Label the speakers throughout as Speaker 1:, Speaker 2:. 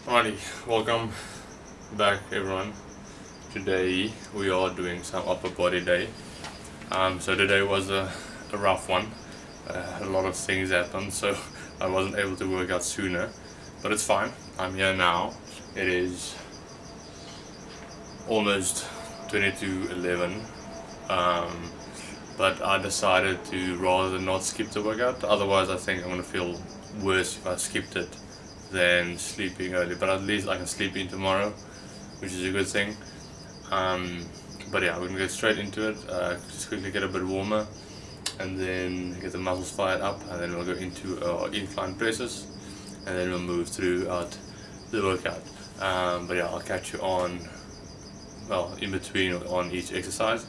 Speaker 1: Alrighty, welcome back everyone. Today we are doing some upper body day. So today was a rough one. A lot of things happened, so I wasn't able to work out sooner. But it's fine. I'm here now. It is almost 22:11. But I decided to rather not skip the workout. Otherwise, I think I'm gonna feel worse if I skipped it than sleeping early. But at least I can sleep in tomorrow, which is a good thing. But yeah, we're gonna get straight into it. Just quickly get a bit warmer, and then get the muscles fired up, and then we'll go into our incline presses, and then we'll move throughout the workout. But yeah, I'll catch you on, well, in between on each exercise.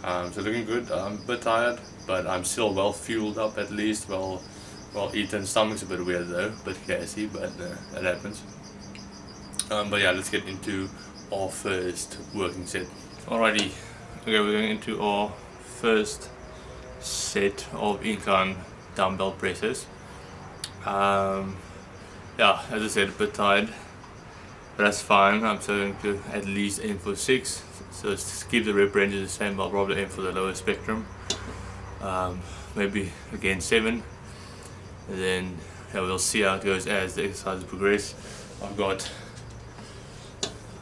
Speaker 1: So looking good. I'm a bit tired, but I'm still well fueled up at least. Well eaten. Stomach's a bit weird though, but gassy, but that happens. But yeah, let's get into our first working set. Alrighty, okay, we're going into our first set of incline dumbbell presses. Yeah, as I said, a bit tired, but that's fine. I'm still going to at least aim for 6. So to keep the rep ranges the same, I'll probably aim for the lower spectrum. Maybe again 7. And then yeah, we'll see how it goes as the exercises progress. I've got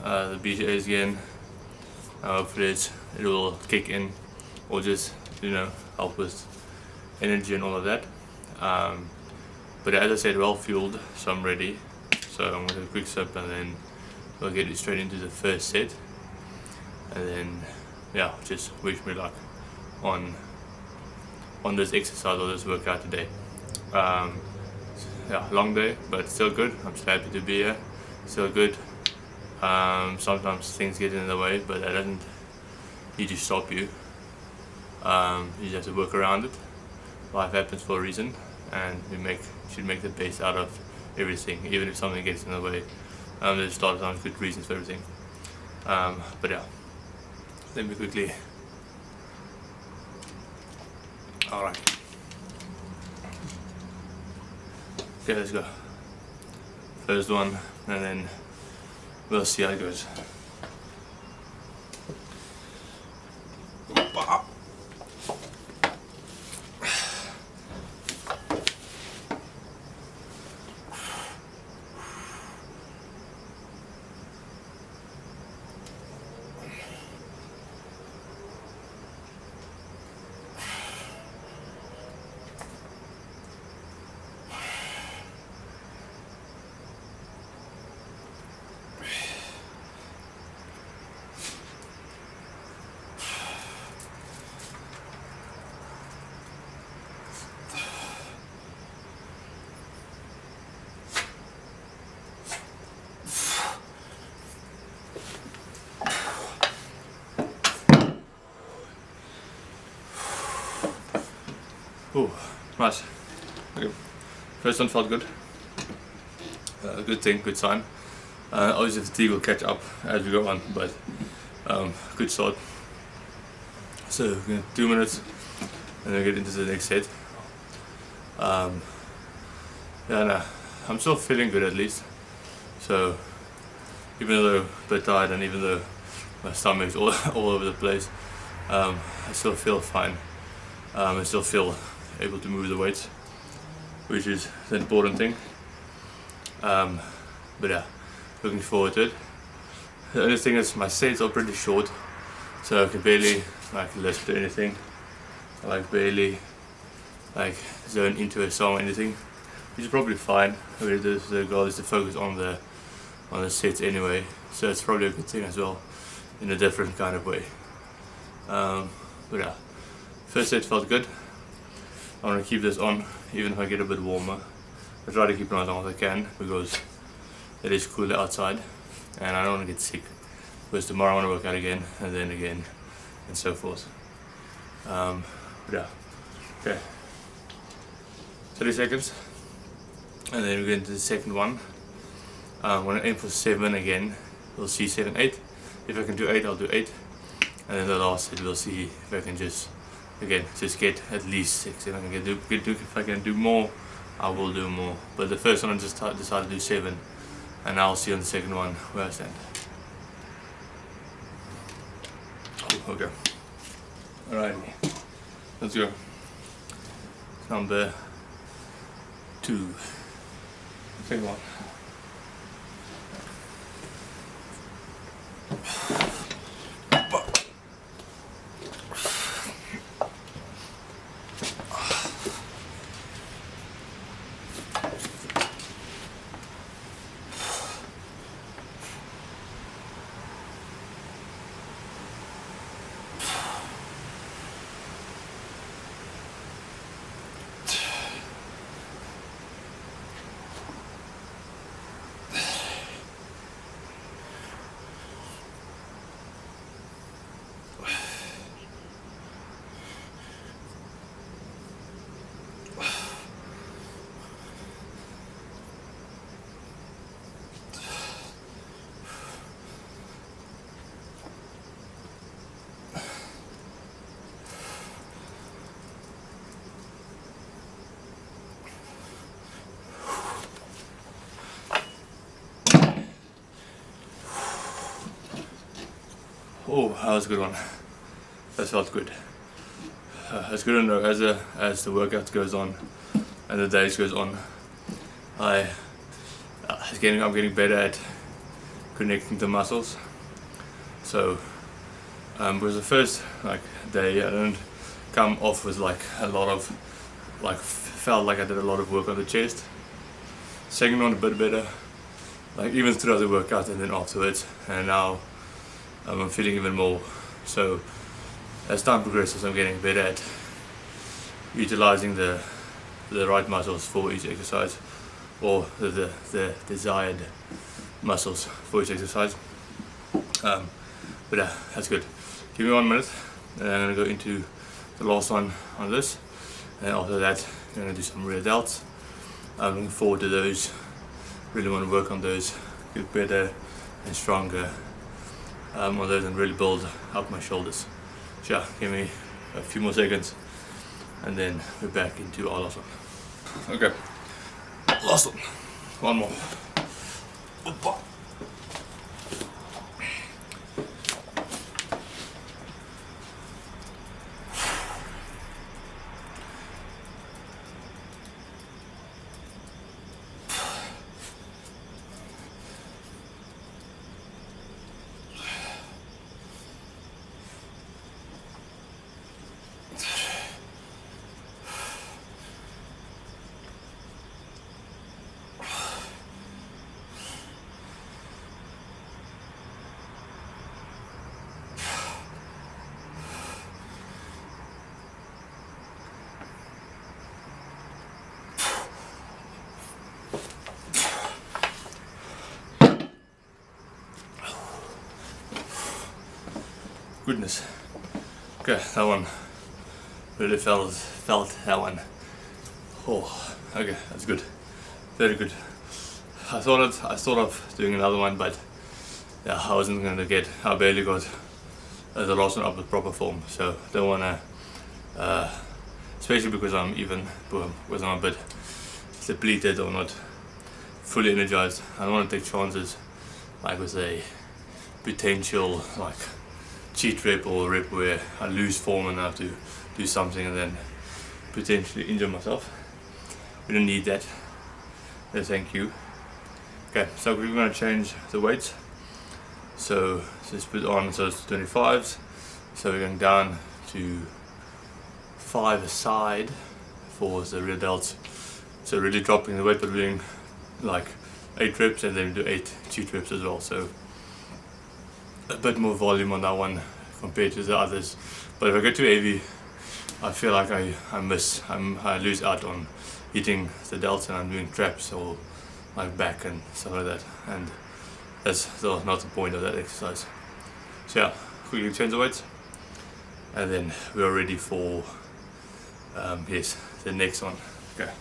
Speaker 1: the BJs again. Hopefully it will kick in, or just help with energy and all of that. But as I said, well fueled, so I'm ready. So I'm gonna have a quick sip, and then we'll get straight into the first set. And then yeah, just wish me luck on this exercise or this workout today. Yeah, long day, but still good. I'm still happy to be here. Still good. Sometimes things get in the way, but that doesn't need to stop you. You just have to work around it. Life happens for a reason, and we should make the best out of everything, even if something gets in the way. There's a lot of times good reasons for everything. But yeah, let me quickly. Alright. Okay, let's go. First one, and then we'll see how it goes. Ooh, nice. Okay. First one felt good. Good thing, good sign. Obviously fatigue will catch up as we go on, but good start. So 2 minutes, and then get into the next set. Yeah, no, I'm still feeling good at least. So even though a bit tired, and even though my stomach's all over the place, I still feel fine. I still feel able to move the weights, which is the important thing. But yeah, looking forward to it. The only thing is my sets are pretty short, so I can barely listen to anything. I barely zone into a song or anything, which is probably fine. I mean, the goal is to focus on the sets anyway, so it's probably a good thing as well, in a different kind of way. But yeah, first set felt good. I want to keep this on even if I get a bit warmer. I try to keep it on as long as I can, because it is cooler outside and I don't want to get sick, because tomorrow I want to work out again, and then again, and so forth. But yeah, okay, 30 seconds, and then we go into the second one. I'm going to aim for 7 again. We'll see 7, 8. If I can do 8, I'll do 8, and then the last set we'll see if I can just get at least 6. If I can do more, I will do more. But the first one I just decided to do 7, and I'll see on the second one where I stand. Oh, okay. Alrighty, let's go. Number 2. Second one. Oh, that was a good one. That felt good. It's good to know as the workout goes on and the days goes on, I'm getting better at connecting the muscles. So because the first day I didn't come off with a lot of felt like I did a lot of work on the chest. Second one a bit better, even throughout the workout and then afterwards, and now I'm feeling even more. So as time progresses, I'm getting better at utilizing the right muscles for each exercise, or the desired muscles for each exercise. But that's good. Give me 1 minute, and I'm going to go into the last one on this, and after that I'm going to do some rear delts. I'm looking forward to those. Really want to work on those, get better and stronger on those, and really build up my shoulders. So yeah, give me a few more seconds and then we're back into our last one. Okay, last one. One more. Opa. Goodness. Okay, that one really felt that one. Oh, okay, that's good. Very good. I thought of doing another one, but yeah, I wasn't gonna I barely got the last one up with proper form, so I don't wanna, especially because I'm a bit depleted or not fully energized. I don't want to take chances with a potential cheat rep or rep where I lose form and I have to do something and then potentially injure myself. We don't need that. No, thank you. Okay, so we're going to change the weights. So let's put on, so it's 25s. So we're going down to 5 aside for the rear delts. So really dropping the weight, but doing 8 reps and then do 8 cheat reps as well. So a bit more volume on that one compared to the others. But if I get too heavy, I feel like I lose out on hitting the delts and I'm doing traps or back and stuff like that. And that's not the point of that exercise. So yeah, quickly change the weights. And then we're ready for the next one. Okay.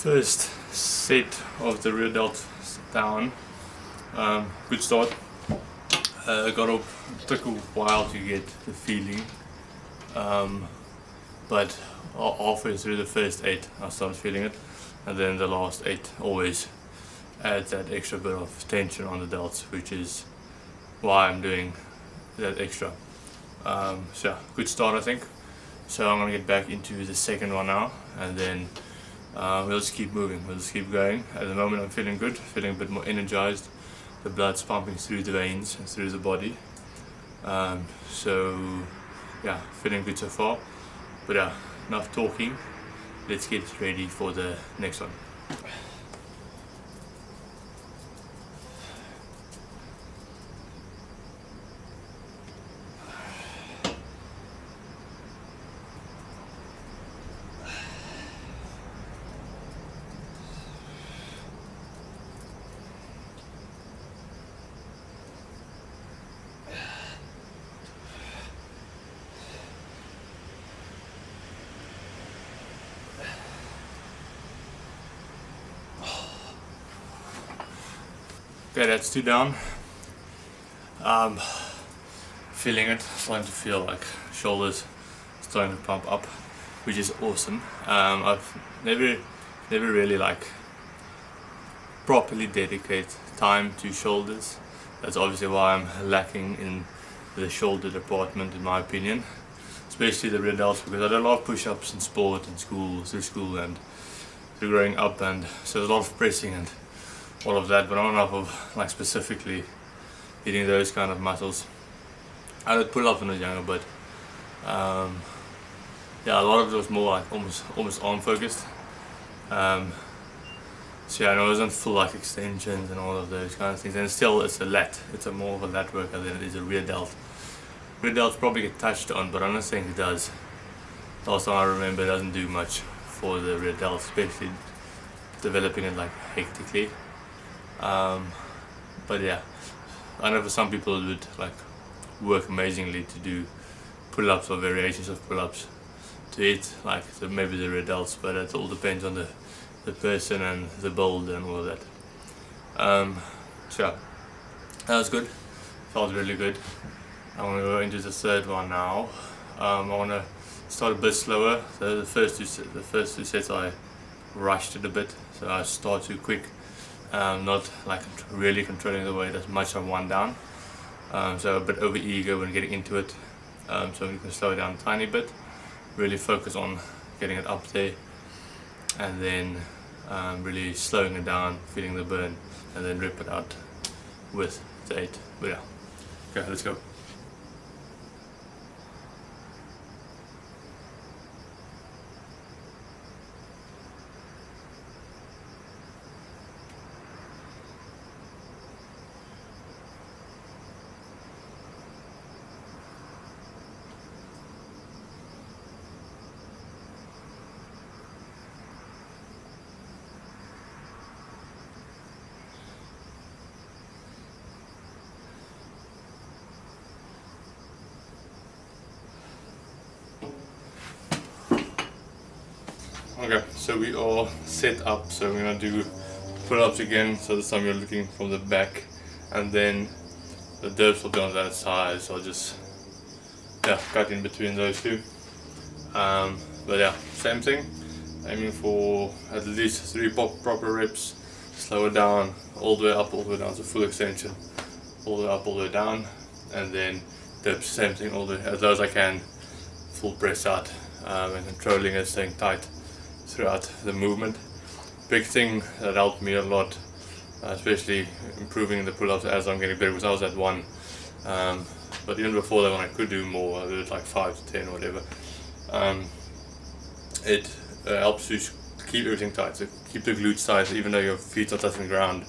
Speaker 1: first set of the rear delt down. Good start. Took a while to get the feeling, but halfway through the first 8 I started feeling it, and then the last 8 always adds that extra bit of tension on the delts, which is why I'm doing that extra. So yeah, good start I think. So I'm gonna get back into the second one now, and then we'll just keep moving, we'll just keep going. At the moment I'm feeling good, feeling a bit more energized. The blood's pumping through the veins and through the body. So yeah, feeling good so far. But yeah, enough talking. Let's get ready for the next one. Okay, that's 2 down. Feeling it, starting to feel like shoulders starting to pump up, which is awesome. I've never really like properly dedicate time to shoulders. That's obviously why I'm lacking in the shoulder department, in my opinion, especially the rear delts, because I did a lot of push-ups in sport and through school and through growing up, and so there's a lot of pressing and all of that, but not enough of like specifically hitting those kind of muscles. I did pull up when I was younger, but yeah, a lot of it was more like almost arm focused. So yeah, I know it wasn't full like extensions and all of those kind of things, and still it's a lat, it's a more of a lat workout than it is a rear delt. Rear delts probably get touched on, but I don't think it does. Last time I remember, it doesn't do much for the rear delt, especially developing it like hectically. But yeah, I know for some people it would like work amazingly to do pull-ups or variations of pull-ups to hit like maybe the rear delts, but it all depends on the person and the build and all of that. So yeah, that was good, felt really good. I want to go into the third one now. I want to start a bit slower. So the first two sets I rushed it a bit, so I start too quick. Not like really controlling the weight as much on 1 down, so a bit over eager when getting into it, so you can slow it down a tiny bit, really focus on getting it up there, and then really slowing it down, feeling the burn, and then rip it out with the 8. But yeah, okay, let's go. Okay, so we are set up, so we're gonna do pull-ups again. So this time you're looking from the back, and then the dips will be on that side, so I'll just cut in between those two. But yeah, same thing, aiming for at least 3 proper reps, slow it down all the way up, all the way down to full extension, all the way up, all the way down, and then dips, same thing, all the way as low as I can, full press out, and controlling it, staying tight throughout the movement. Big thing that helped me a lot, especially improving the pull-ups as I'm getting better, because I was at 1, but even before that, when I could do more, I did like 5 to 10 or whatever. It helps you keep everything tight, so keep the glutes tight even though your feet are touching the ground.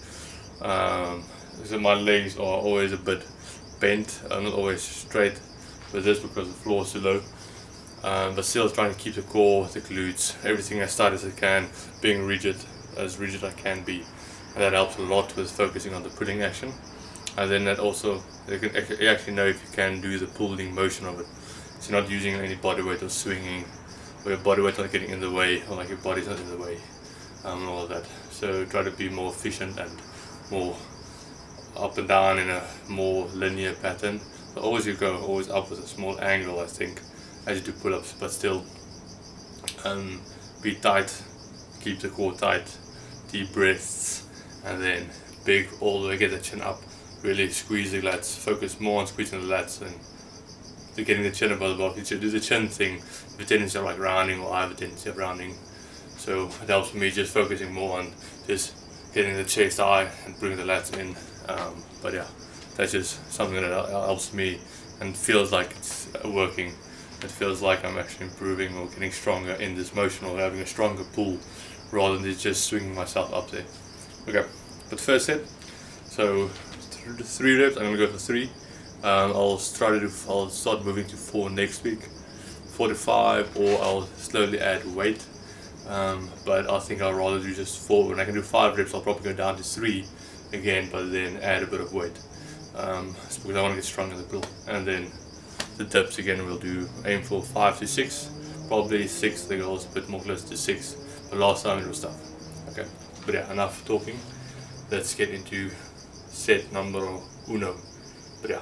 Speaker 1: So my legs are always a bit bent, not always straight with this because the floor is too low. But still trying to keep the core, the glutes, everything as tight as I can, being as rigid I can be, and that helps a lot with focusing on the pulling action. And then that also, you actually know if you can do the pulling motion of it, so you're not using any body weight or swinging, or your body weight not getting in the way, or like your body's not in the way. and all of that. So try to be more efficient and more up and down in a more linear pattern. So always you go always up with a small angle, I think, as you do pull-ups, but still be tight, keep the core tight, deep breaths, and then big all the way, get the chin up, really squeeze the lats, focus more on squeezing the lats and to getting the chin above the body. So do the chin thing, the tendency of like rounding, or I have a tendency of rounding, so it helps me just focusing more on just getting the chest high and bringing the lats in. But yeah, that's just something that helps me and feels like it's working. It feels like I'm actually improving or getting stronger in this motion, or having a stronger pull rather than just swinging myself up there. Okay, but first set, so 3 reps, I'm gonna go for 3. I'll start moving to 4 next week, 4 to 5, or I'll slowly add weight. But I think I'll rather do just 4. When I can do 5 reps, I'll probably go down to 3 again, but then add a bit of weight. It's because I want to get stronger in the pull. And then the dips again, we'll do aim for 5 to 6, probably 6. The goal is a bit more close to 6, but last time it was tough. Okay, but yeah, enough talking. Let's get into set numero uno. But yeah.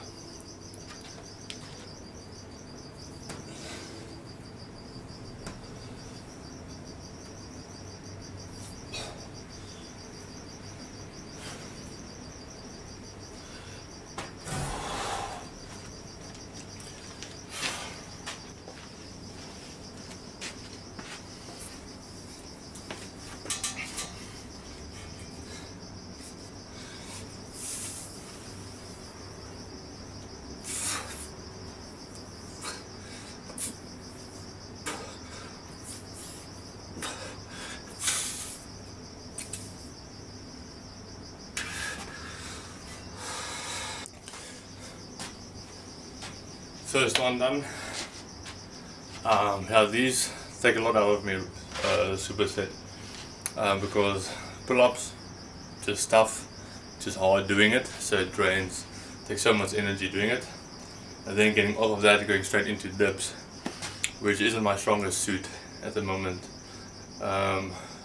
Speaker 1: First one done. Yeah, these take a lot out of me, superset, because pull-ups, just tough, just hard doing it, so it drains, takes so much energy doing it, and then getting off of that, going straight into dips, which isn't my strongest suit at the moment.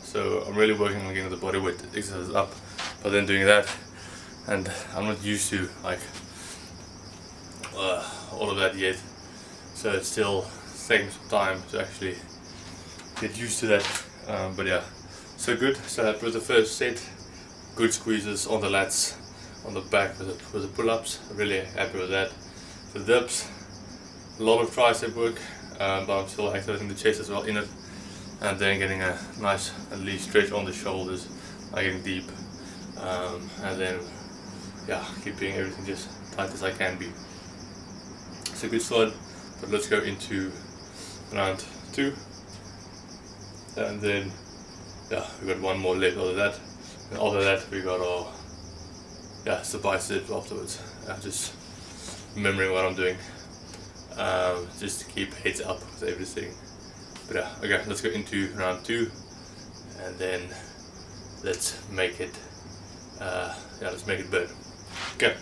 Speaker 1: So I'm really working on getting the body weight exercises up, but then doing that, and I'm not used to like all of that yet, so it's still taking some time to actually get used to that. But yeah, so good. So that was the first set. Good squeezes on the lats, on the back with the pull-ups. Really happy with that. The dips, a lot of tricep work, but I'm still activating the chest as well in it, and then getting a nice at least stretch on the shoulders, like getting deep, and then yeah, keeping everything just tight as I can be. It's a good start, but let's go into round 2, and then yeah, we got one more leg after that, and after that we got our it's the biceps afterwards. Just remembering what I'm doing, just to keep heads up with everything. But yeah, okay, let's go into round 2, and then let's make it let's make it better. Okay.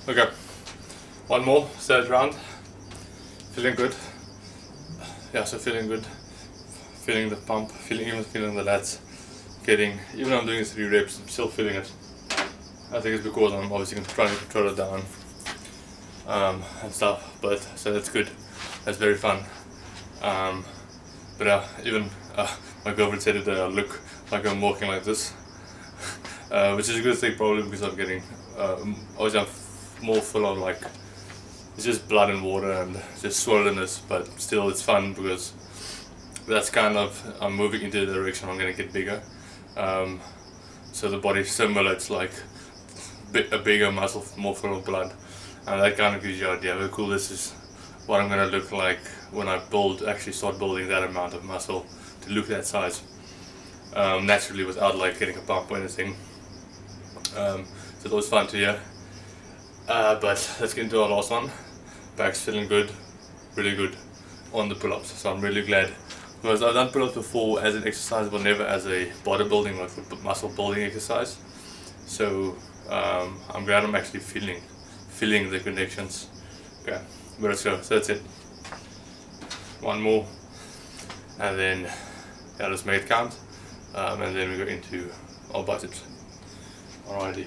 Speaker 1: Okay, one more, third round. Feeling good. Yeah, so feeling good. Feeling the pump, even feeling the lats. Even though I'm doing 3 reps, I'm still feeling it. I think it's because I'm obviously trying to control it down and stuff, but so that's good. That's very fun. But even my girlfriend said that I look like I'm walking like this, which is a good thing probably because I'm getting obviously I'm more full of like it's just blood and water and just swollenness, but still it's fun because that's kind of I'm moving into the direction I'm going to get bigger. So the body simulates like a bigger muscle, more full of blood, and that kind of gives you an idea how cool this is. What I'm going to look like when I actually start building that amount of muscle to look that size naturally without like getting a bump or anything. So it was fun to hear. But let's get into our last one. Back's feeling good, really good on the pull-ups. So I'm really glad because I've done pull-ups before as an exercise, but never as a bodybuilding or muscle building exercise. So I'm glad I'm actually feeling the connections. Okay, but let's go. So that's it. One more, and then yeah, let's make it count, and then we go into our biceps. Alrighty.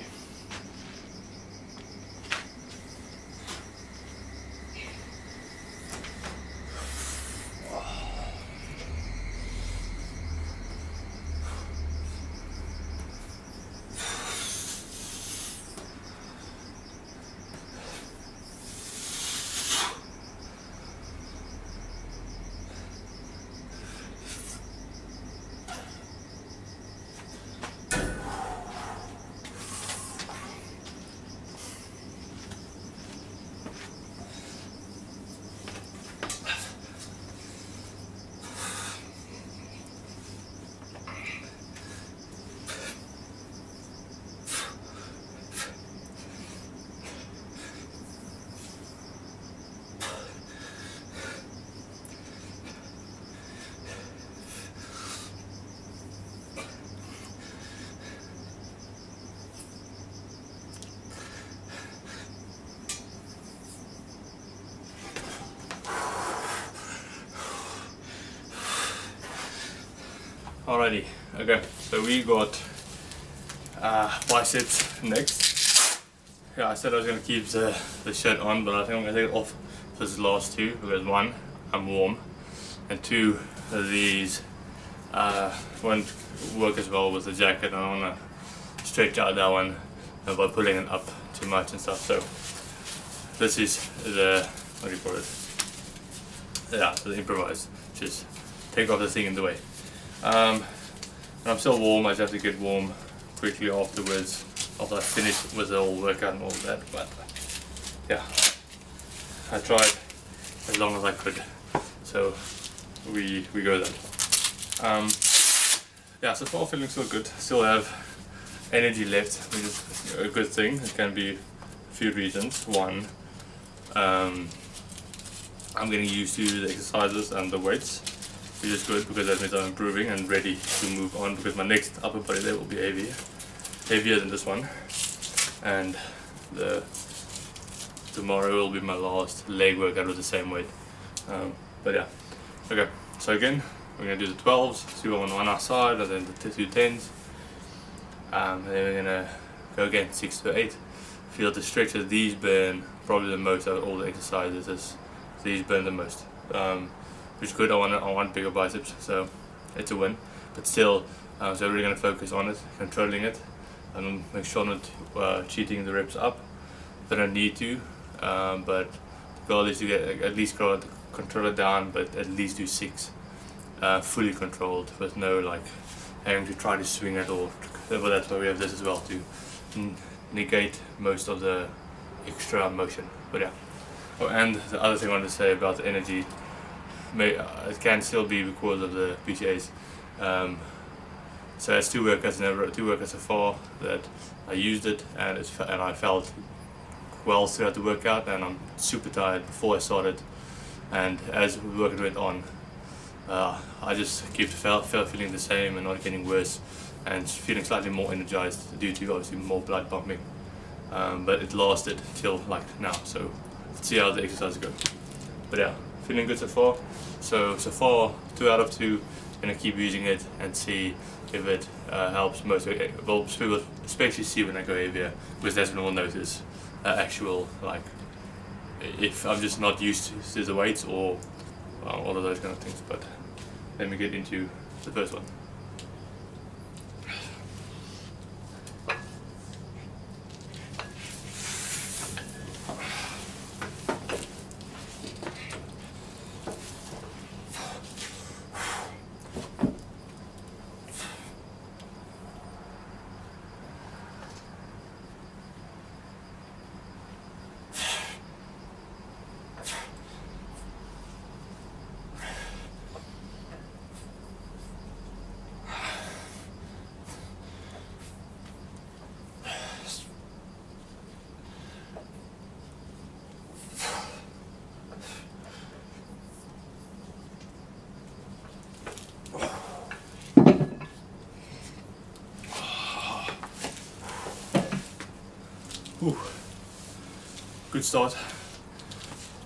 Speaker 1: Alrighty, okay, so we got biceps next. Yeah, I said I was going to keep the shirt on, but I think I'm going to take it off for this last two because one, I'm warm, and two, these won't work as well with the jacket. I don't want to stretch out that one by pulling it up too much and stuff. So this is the, what do you call it? Yeah, the improvise. Just take off the thing in the way. And I'm still warm. I just have to get warm quickly afterwards after I finish with the whole workout and all that. But yeah, I tried as long as I could. So we go then. Yeah, so far feeling still good. Still have energy left, which is a good thing. It can be a few reasons. One, I'm getting used to the exercises and the weights, which is good because that means I'm improving and ready to move on because my next upper body day will be heavier than this one, and tomorrow will be my last leg workout with the same weight. But yeah, okay, so again we're going to do the 12s, two on one side and then the two 10s, and then we're going to go again 6 to 8. Feel the stretches, these burn probably the most out of all the exercises. These burn the most, which is good. I want bigger biceps, so it's a win. But still, so we're really going to focus on it, controlling it, and make sure not cheating the reps up. They don't need to, but the goal is to get at least control it down, but at least do 6 fully controlled with no like having to try to swing it or. But that's why we have this as well to negate most of the extra motion. But yeah. Oh, and the other thing I wanted to say about the energy, it can still be because of the PTAs. So it's two workouts so far that I used it, and I felt well throughout the workout, and I'm super tired before I started, and as the workout went on, I just felt feeling the same and not getting worse, and feeling slightly more energized due to obviously more blood pumping. But it lasted till like now, so let's see how the exercises go. But yeah, feeling good so far. So far 2 out of 2. Gonna keep using it and see if it helps most. Well, especially see when I go heavier, because that's when we'll notice actual like if I'm just not used to the weights or all of those kind of things. But let me get into the first one. Ooh. Good start.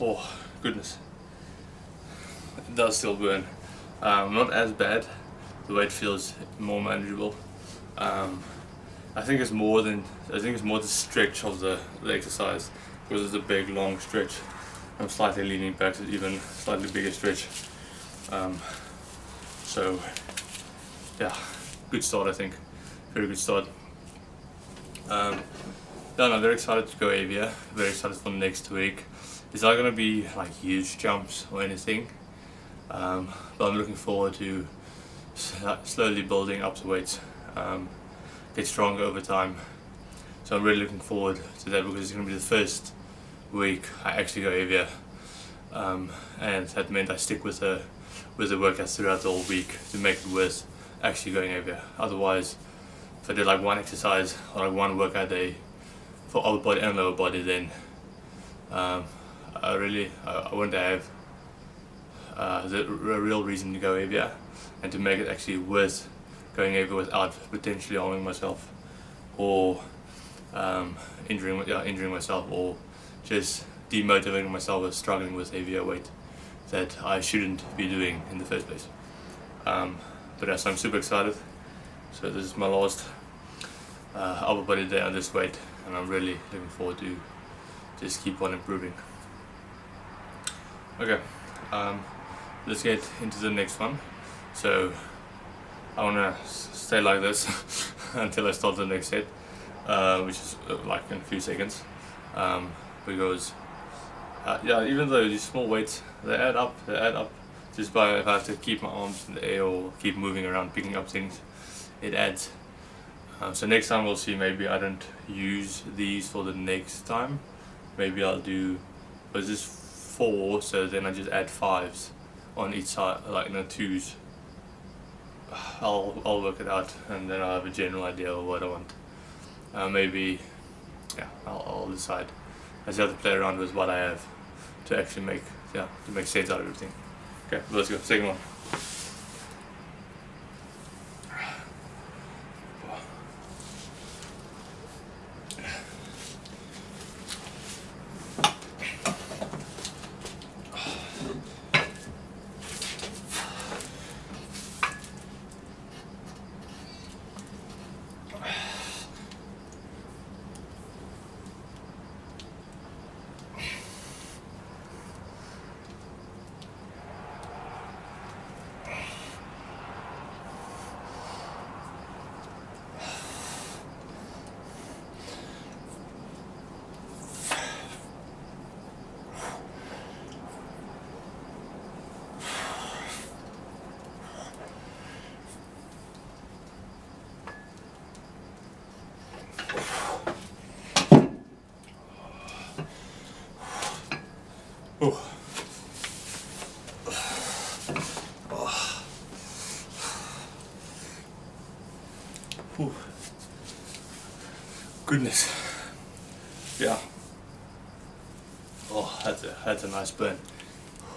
Speaker 1: Oh goodness, it does still burn. Not as bad. The weight feels more manageable. I think it's more the stretch of the exercise, because it's a big long stretch. I'm slightly leaning back to even slightly bigger stretch. So yeah, good start I think. Very good start. Yeah, I'm very excited to go Avia, very excited for next week. It's not going to be like huge jumps or anything, but I'm looking forward to slowly building up the weights, get stronger over time. So I'm really looking forward to that, because it's going to be the first week I actually go Avia, and that meant I stick with the workouts throughout the whole week to make it worth actually going Avia. Otherwise, if I did like one exercise or like one workout day for upper body and lower body, then I wouldn't have the real reason to go Avia, and to make it actually worth going Avia without potentially harming myself, or injuring myself, or just demotivating myself or struggling with heavier weight that I shouldn't be doing in the first place. But yes, I'm super excited. So this is my last upper body day on this weight, and I'm really looking forward to just keep on improving. Okay, let's get into the next one. So I want to stay like this until I start the next set, which is like in a few seconds, because yeah, even though these small weights, they add up just by, if I have to keep my arms in the air or keep moving around picking up things, it adds. So next time we'll see, maybe I don't use these for the next time. Maybe I'll do, was this 4, so then I just add 5s on each side, like twos. I'll work it out, and then I'll have a general idea of what I want. Maybe, yeah, I'll decide. I just have to play around with what I have to actually make sense out of everything. Okay, let's go. Second one. Oh. Oh. Goodness. Yeah. Oh, that's a nice burn.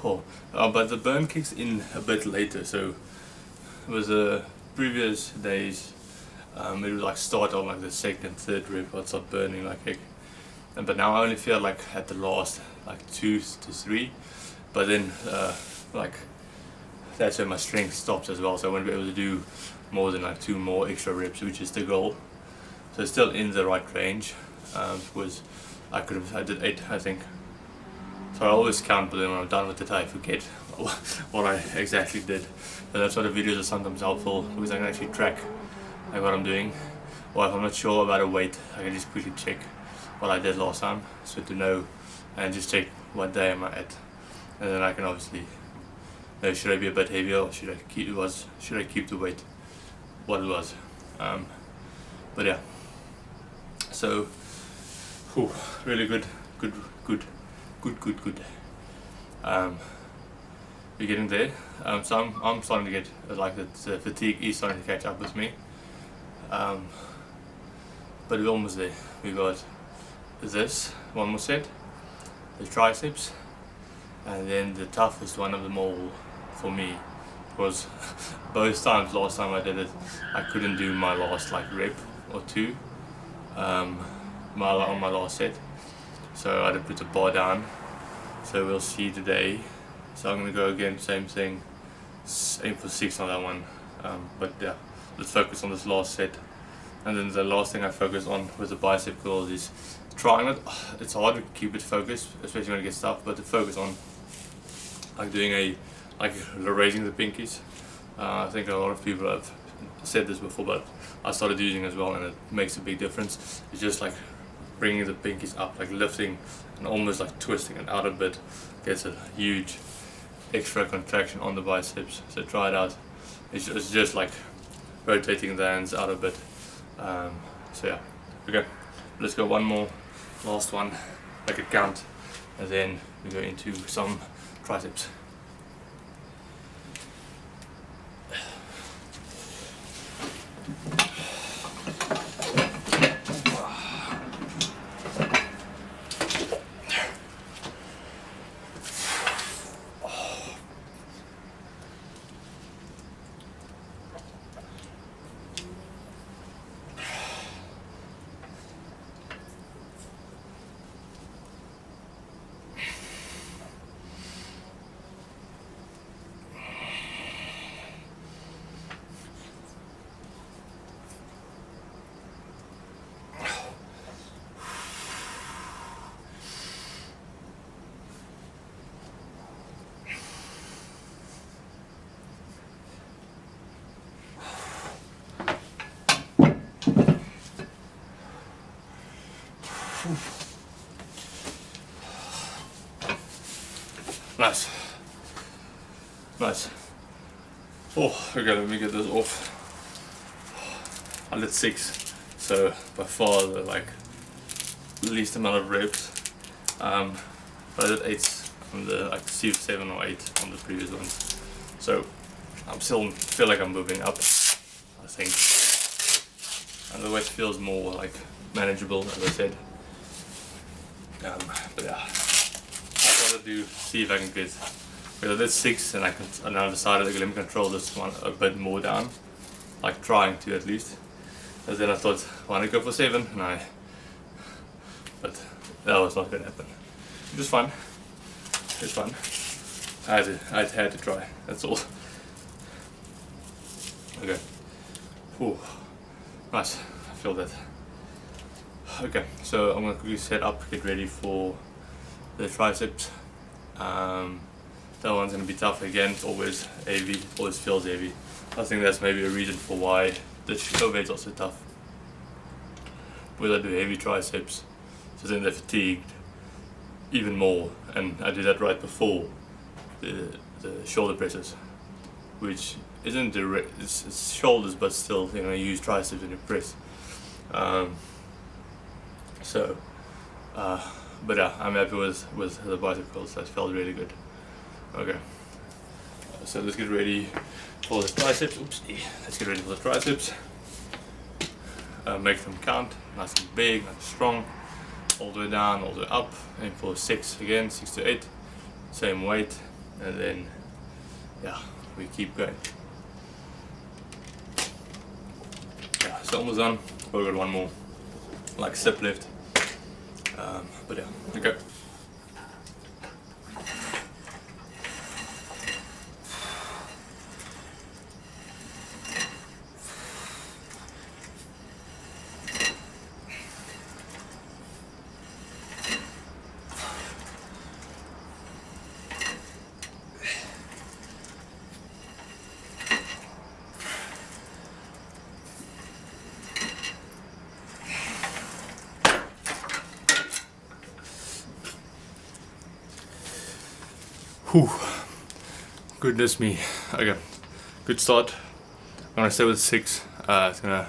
Speaker 1: Oh, but the burn kicks in a bit later. So it was previous days. It would like start on like the second and third rep, I'd start burning like heck. But now I only feel like at the last like 2 to 3, but then like that's where my strength stops as well, so I won't be able to do more than like 2 more extra reps, which is the goal. So it's still in the right range, because I did 8 I think, So I always count, but then when I'm done with it I forget what I exactly did. But that's why the videos are sometimes helpful, because I can actually track like what I'm doing, or if I'm not sure about a weight I can just quickly check what I did last time, so to know, and just check what day am I at, and then I can obviously know, should I be a bit heavier or should I keep the weight what it was. But yeah, so really good. We're getting there. So I'm starting to get like the fatigue is starting to catch up with me. But we're almost there. We got this one more set, the triceps, and then the toughest one of them all for me was both times. Last time I did it, I couldn't do my last like rep or two on my last set, so I had to put the bar down. So we'll see today. So I'm gonna go again, same thing, aim for 6 on that one. But yeah, let's focus on this last set. And then the last thing I focus on with the bicep curls is trying it. It's hard to keep it focused, especially when it gets tough, but to focus on like doing raising the pinkies. I think a lot of people have said this before, but I started using it as well, and it makes a big difference. It's just like bringing the pinkies up, like lifting and almost like twisting it out a bit, gets a huge extra contraction on the biceps. So try it out. It's just like rotating the hands out a bit. So yeah, okay, let's go one more, last one, like a count, and then we go into some triceps. Nice. Oh, okay, let me get this off. I did 6, so by far the least amount of reps. But I did 8 on the received 7 or 8 on the previous ones. So I'm still feel like I'm moving up, I think. And the weight feels more like manageable, as I said. But yeah, I wanted to see if I can get, because I did 6 and I now decided to let me control this one a bit more down, like trying to at least. And then I thought, why not go for 7? But that was not going to happen. It was fun. It's fun. I had to try. That's all. Okay. Ooh, nice. I feel that. Okay, so I'm gonna quickly set up, get ready for the triceps. That one's gonna be tough again. It's always heavy. Always feels heavy. I think that's maybe a reason for why the overhead's also tough. Because I do heavy triceps, so then they're fatigued even more, and I did that right before the shoulder presses, which isn't direct. It's shoulders, but still, you use triceps in your press. But yeah, I'm happy with the bicep curls. That felt really good. Okay, so let's get ready for the triceps. Let's get ready for the triceps. Make them count, nice and big, nice and strong, all the way down, all the way up. Aim for 6 again, 6 to 8, same weight, and then yeah, we keep going. Yeah, so almost done. We've got one more, like step left. But yeah, okay. Whew. Goodness me. Okay, good start. I'm gonna stay with 6. It's gonna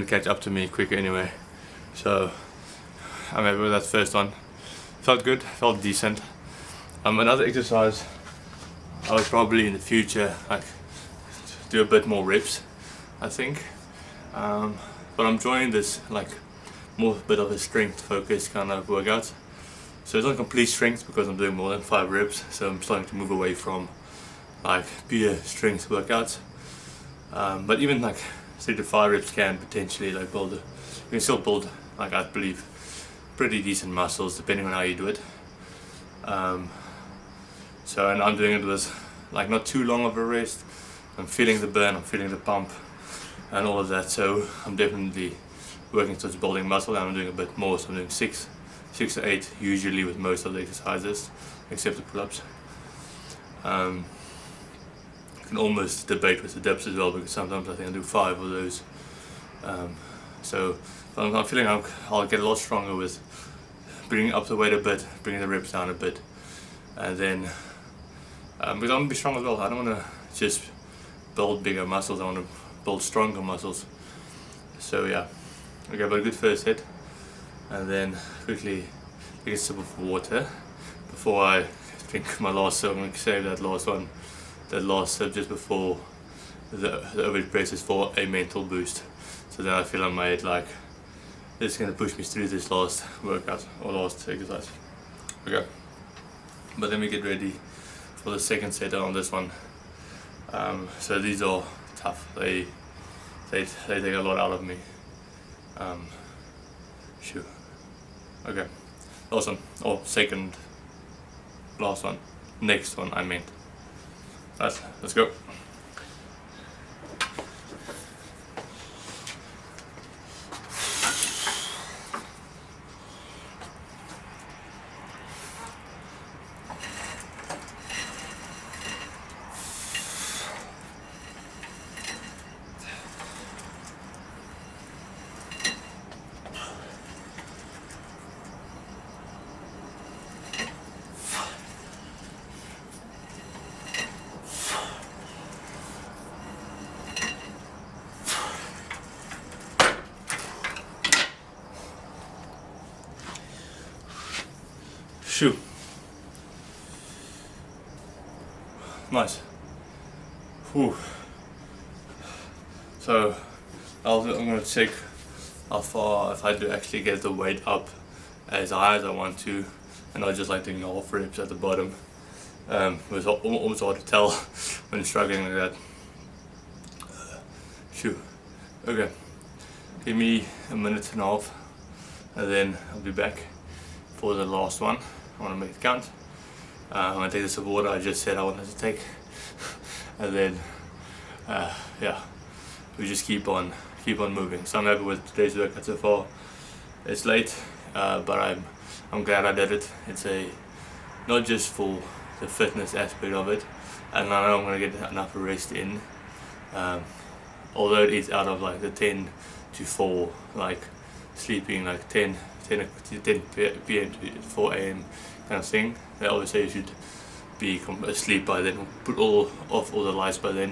Speaker 1: catch up to me quicker anyway. So I'm happy with that first one. Felt good, felt decent. Another exercise I would probably in the future like do a bit more reps, I think. But I'm enjoying this like more bit of a strength focused kind of workout. So it's not complete strength because I'm doing more than 5 reps. So I'm starting to move away from like pure strength workouts. But even like 3 to 5 reps can potentially like build. You can still build like I believe pretty decent muscles depending on how you do it. So and I'm doing it with like not too long of a rest. I'm feeling the burn, I'm feeling the pump and all of that, so I'm definitely working towards building muscle, and I'm doing a bit more, so I'm doing 6 to 8 usually with most of the exercises except the pull-ups. You can almost debate with the dips as well, because sometimes I think I do 5 of those. So I'm feeling I'll get a lot stronger with bringing up the weight a bit, bringing the reps down a bit, and then because I want to be strong as well. I don't want to just build bigger muscles, I want to build stronger muscles. So yeah, okay, but a good first hit, and then quickly take a sip of water before I drink my last sip. I'm going to save that last sip just before the overhead presses for a mental boost. So then I feel I made like this is going to push me through this last workout or last exercise. Okay, but then we get ready for the second set on this one. So these are tough. They take a lot out of me. Sure. Okay. Last one. Or second. Last one. Next one. I meant. Let's go. Shoo. Nice. Whew. So I'm going to check how far, if I do actually get the weight up as high as I want to, and I just like doing half reps at the bottom. It was almost hard to tell when struggling like that. Shoo. Okay. Give me a minute and a half, and then I'll be back for the last one. I want to make it count. I'm going to take this of water I just said I wanted to take, and then yeah, we just keep on moving. So I'm happy with today's workout so far. It's late, but I'm glad I did it. It's not just for the fitness aspect of it, and I know I'm going to get enough rest in. Although it is out of like the 10 to 4, like sleeping like 10 p.m. to 4 a.m. kind of thing. They always say you should be asleep by then, put off all the lights by then,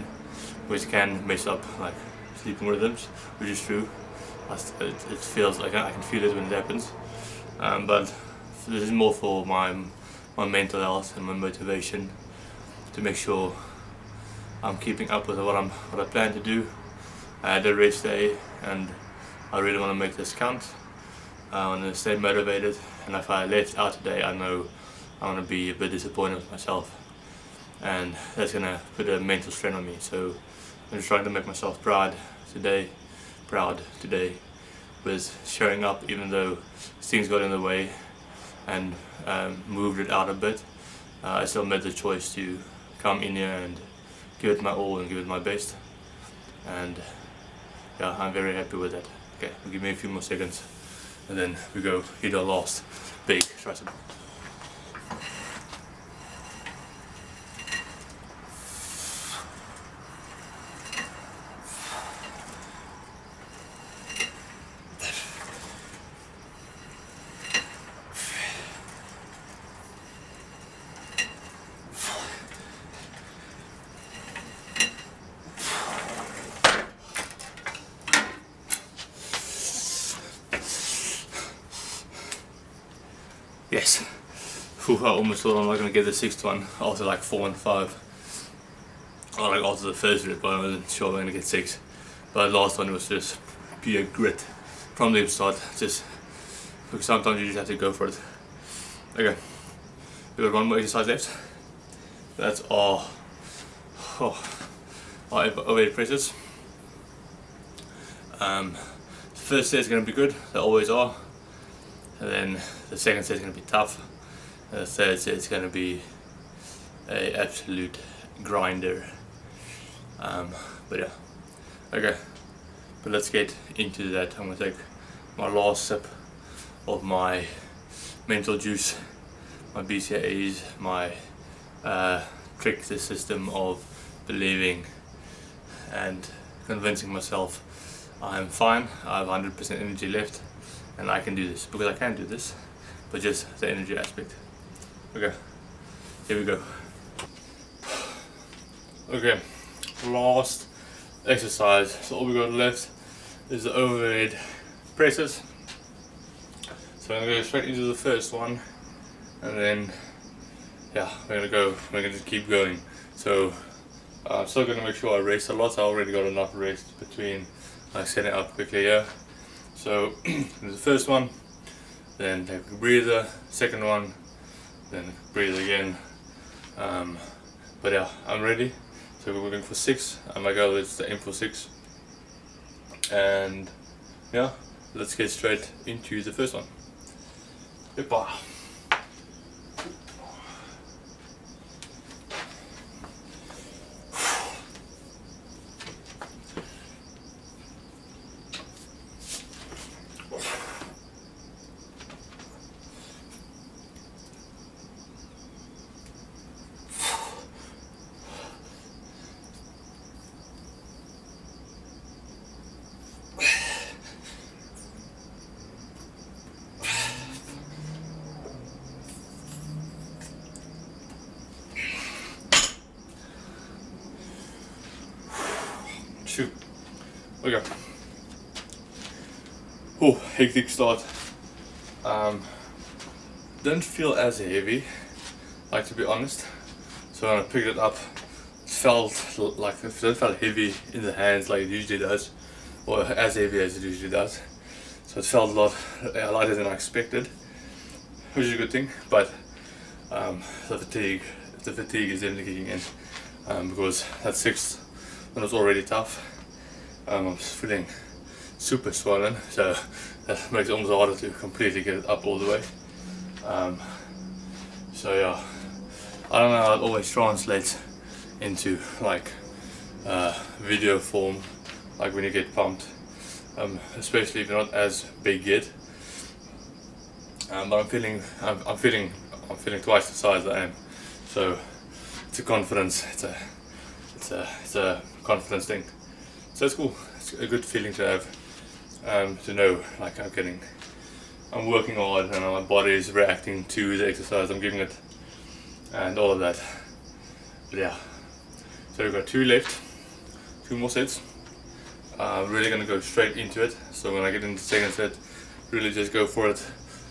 Speaker 1: which can mess up like sleeping rhythms, which is true. It feels like I can feel it when it happens, but this is more for my mental health and my motivation to make sure I'm keeping up with what I plan to do. I had a rest day, and I really want to make this count. I want to stay motivated, and if I let out today, I know I'm going to be a bit disappointed with myself, and that's going to put a mental strain on me. So I'm just trying to make myself proud today with showing up, even though things got in the way and moved it out a bit. I still made the choice to come in here and give it my all and give it my best, and yeah, I'm very happy with that. Okay, give me a few more seconds, and then we go hit our last big tricep. I almost thought I'm not gonna get the 6th one after like 4 and 5. Or like after the first rep, I wasn't sure I'm gonna get 6. But the last one was just pure grit from the start. Just because sometimes you just have to go for it. Okay, we got one more exercise left. That's our overhead presses. The first set is going to be good, they always are. And then the second set is going to be tough. And the third set is going to be an absolute grinder. But yeah, okay. But let's get into that. I'm going to take my last sip of my mental juice, my BCAAs, my trick the system of believing and convincing myself I'm fine, I have 100% energy left and I can do this, because I can do this, but just the energy aspect. Okay, here we go. Okay, last exercise. So all we got left is the overhead presses. So I'm going to go straight into the first one, and then yeah, we're gonna just keep going. So I'm still gonna make sure I rest a lot. I already got enough rest between setting up quickly here. So the first one, then take a breather, second one, then breathe again. But yeah, I'm ready. So we're going for 6, and my goal is to aim for 6. And yeah, let's get straight into the first one. Hoppa. Shoot. Okay. Oh, hectic start. Didn't feel as heavy, like, to be honest. So when I picked it up, it felt like it felt heavy in the hands like it usually does, or as heavy as it usually does. So it felt a lot lighter than I expected, which is a good thing. But the fatigue is definitely kicking in, because that 6th one was already tough. I was feeling super swollen, so that makes it almost harder to completely get it up all the way. So yeah, I don't know how it always translates into like video form, like when you get pumped, especially if you're not as big yet. But I'm feeling twice the size I am, so it's a confidence. It's a confidence thing. So it's cool. It's a good feeling to have, to know like I'm working hard and my body is reacting to the exercise I'm giving it, and all of that. But yeah, so we've got 2 left, 2 more sets. I'm really gonna go straight into it. So when I get into the second set, really just go for it.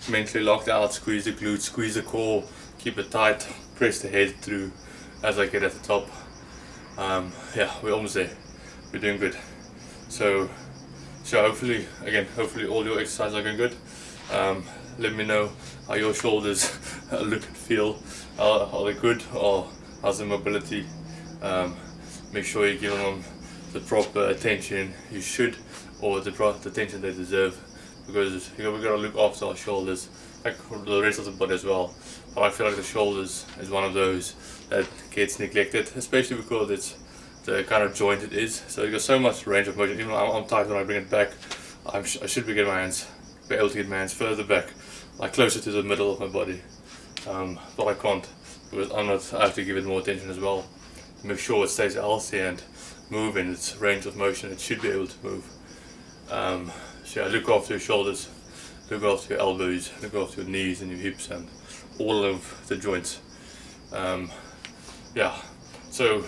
Speaker 1: Mentally locked out, squeeze the glutes, squeeze the core, keep it tight, press the head through as I get at the top. Yeah, we're almost there. We're doing good. So hopefully all your exercises are going good. Let me know how your shoulders look and feel. Are they good, or how's the mobility? Make sure you're giving them the proper attention you should, or the attention they deserve, because we've got to look after our shoulders, like the rest of the body as well. But I feel like the shoulders is one of those that gets neglected, especially because it's the kind of joint it is. So you got so much range of motion. Even though I'm tight when I bring it back, I should be able to get my hands further back, like closer to the middle of my body. But I can't, because I have to give it more attention as well to make sure it stays healthy and move in its range of motion. It should be able to move. So yeah, look after your shoulders, look after your elbows, look after your knees and your hips and all of the joints. Yeah, so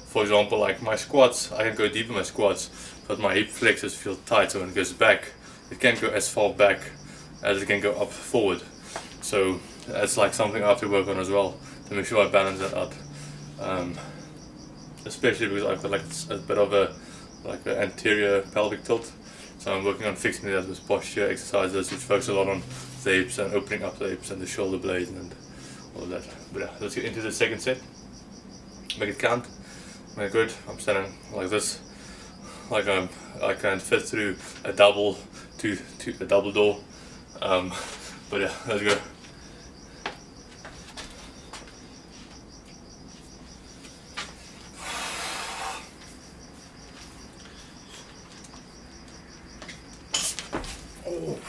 Speaker 1: for example, like my squats, I can go deep in my squats, but my hip flexors feel tight, so when it goes back, it can't go as far back as it can go up forward. So that's like something I have to work on as well to make sure I balance that out. Especially because I've got like a bit of a an anterior pelvic tilt, so I'm working on fixing that with posture exercises, which focus a lot on the hips and opening up the hips and the shoulder blades and all of that. But yeah, let's get into the second set. Make it count. Make it good. I'm standing like this, like I can fit through a double to a double door. But yeah, let's go. Oh.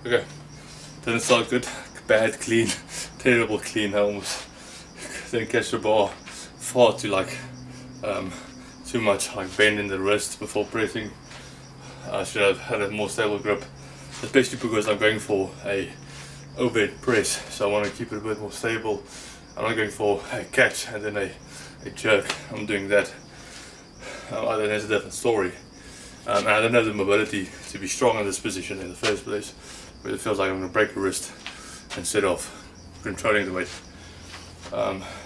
Speaker 1: Okay, doesn't start good. Bad clean, terrible clean. I almost didn't catch the bar. Far too too much bend in the wrist before pressing. I should have had a more stable grip, especially because I'm going for a overhead press, so I want to keep it a bit more stable. I'm not going for a catch and then a jerk. I'm doing that. Then there's a different story. And I don't have the mobility to be strong in this position in the first place, but it feels like I'm going to break the wrist instead of controlling the weight.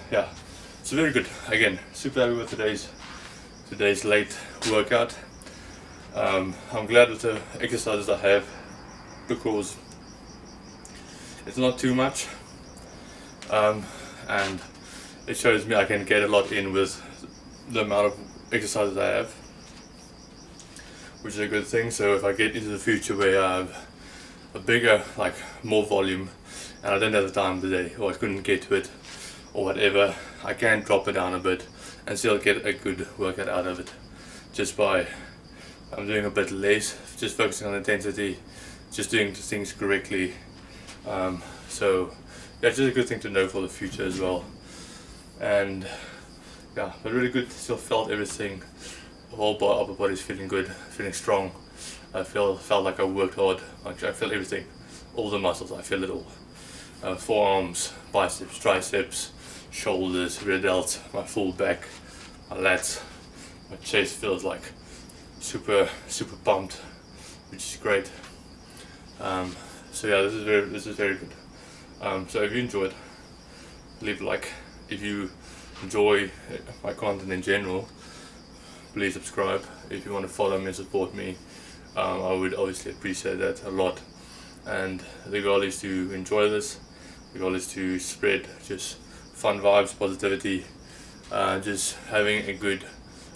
Speaker 1: Yeah, it's very good. Again, super happy with today's late workout. I'm glad with the exercises I have because it's not too much, and it shows me I can get a lot in with the amount of exercises I have, which is a good thing. So if I get into the future where I have a bigger, more volume, and I don't have the time today, or I couldn't get to it, or whatever, I can drop it down a bit and still get a good workout out of it, just by I'm doing a bit less, just focusing on intensity, just doing things correctly. So yeah, just a good thing to know for the future as well. And yeah, but really good. Still felt everything. The whole upper body's feeling good, feeling strong. I felt like I worked hard. I feel everything, all the muscles. I feel it all. Forearms, biceps, triceps, shoulders, rear delts, my full back, my lats, my chest feels like super pumped, which is great. So yeah, this is very good. So if you enjoyed, leave a like. If you enjoy my content in general, please subscribe. If you want to follow me and support me, I would obviously appreciate that a lot. And the goal is to enjoy this. The goal is to spread just fun vibes, positivity, just having a good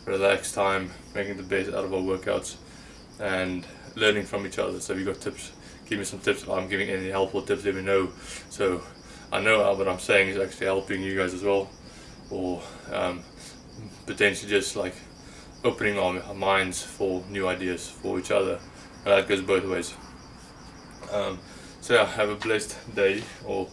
Speaker 1: relaxed time, making the best out of our workouts and learning from each other. So if you got tips, give me some tips. If I'm giving any helpful tips, let me know, so I know what I'm saying is actually helping you guys as well, or potentially just opening our minds for new ideas for each other, and that goes both ways. So yeah, have a blessed day or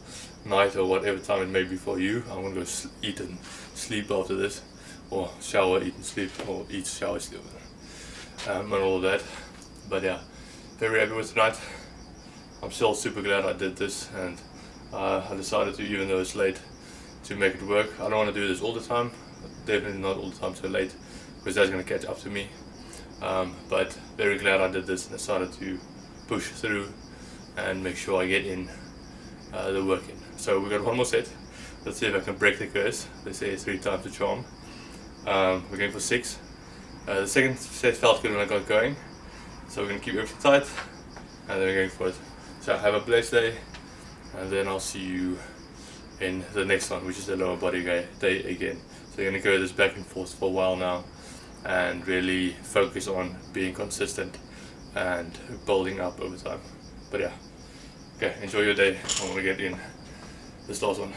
Speaker 1: night or whatever time it may be for you. I'm gonna go eat and sleep after this, or shower, eat and sleep, or eat, shower, sleep, and all of that. But yeah, very happy with tonight. I'm still super glad I did this, and I decided to, even though it's late, to make it work. I don't want to do this all the time, definitely not all the time so late, because that's going to catch up to me. But very glad I did this and decided to push through and make sure I get in the work in. So we got one more set. Let's see if I can break the curse. They say 3 times the charm. We're going for 6. The second set felt good when I got going, so we're going to keep everything tight, and then we're going for it. So have a blessed day, and then I'll see you in the next one, which is the lower body day again. So you're going to go this back and forth for a while now, and really focus on being consistent and building up over time. But yeah, okay, enjoy your day. I want to get in this last one.